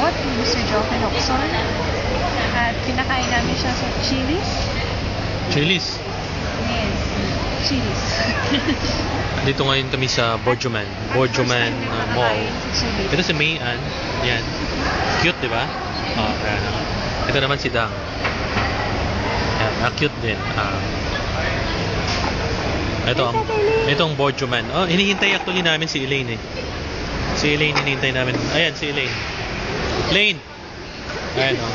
Balot, Mr. Joker Locson. At pinakain namin siya sa Chili's. Chili's. Yes, Chili's. Dito ngayon kami sa Borjoman. Borjoman Mall. Ito si May Ann. Yan. Cute, di ba? Oh, ayan. Ito naman si Dang. Yan. Cute din. Itong Borjoman. Oh, hinihintay actually namin si Elaine eh. Si Elaine hinihintay namin. Ayan, si Elaine. Elaine! Ayan, oh.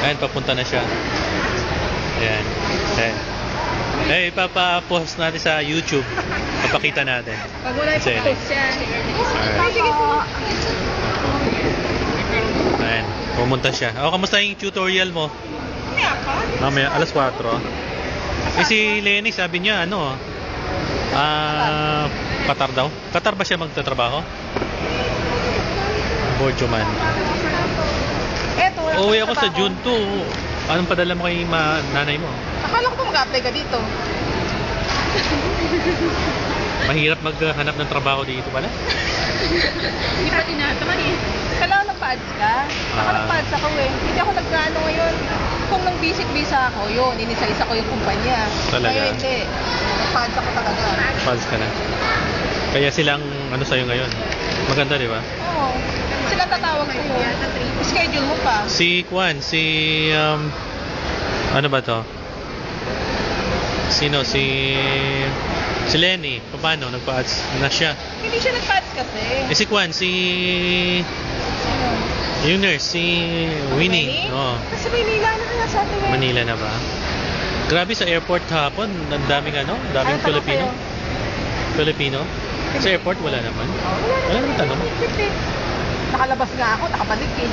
Ayan, papunta na siya. Ayan. Ayan. Eh, ipapa-post natin sa YouTube. Papakita natin. Pag wala ipapost yan. Ayan, pumunta siya. Oh, kamusta yung tutorial mo? Mamaya, alas 4. Eh, si Lenny, sabi niya, ano, Qatar daw. Qatar ba siya magtatrabaho? Borjoman. Uwi ako sa June 2. Anong padala mo kay nanay mo? Akala ko pa mag-apply ka dito. Mahirap maghanap ng trabaho dito pala. Hindi pa tinataman eh. Kailangan nag-pads ka. Naka-pads ako eh. Hindi ako nag-ano ngayon. Kung nang visit visa ako, yun, inisa-isa ko yung kumpanya. Talaga? Kaya hindi. Nag-pads ako talaga. Pads ka na. Kaya silang ano sa'yo ngayon? Maganda, di ba? Oo. Sila tatawag sa'yo. Schedule mo pa. Si Kwan, ano ba to? Sino? Si Lenny. Paano? Nagpa-ads na siya. Hindi siya nag-pads kasi. Eh si Kwan, yung nurse, si Winnie. Oo. Kasi Manila na kaya sa atin. Manila na ba? Grabe sa airport hapon, ang daming daming Filipino. Filipino? Sa airport wala naman. Wala naman tanong. Nakalabas nga ako, nakabalik eh.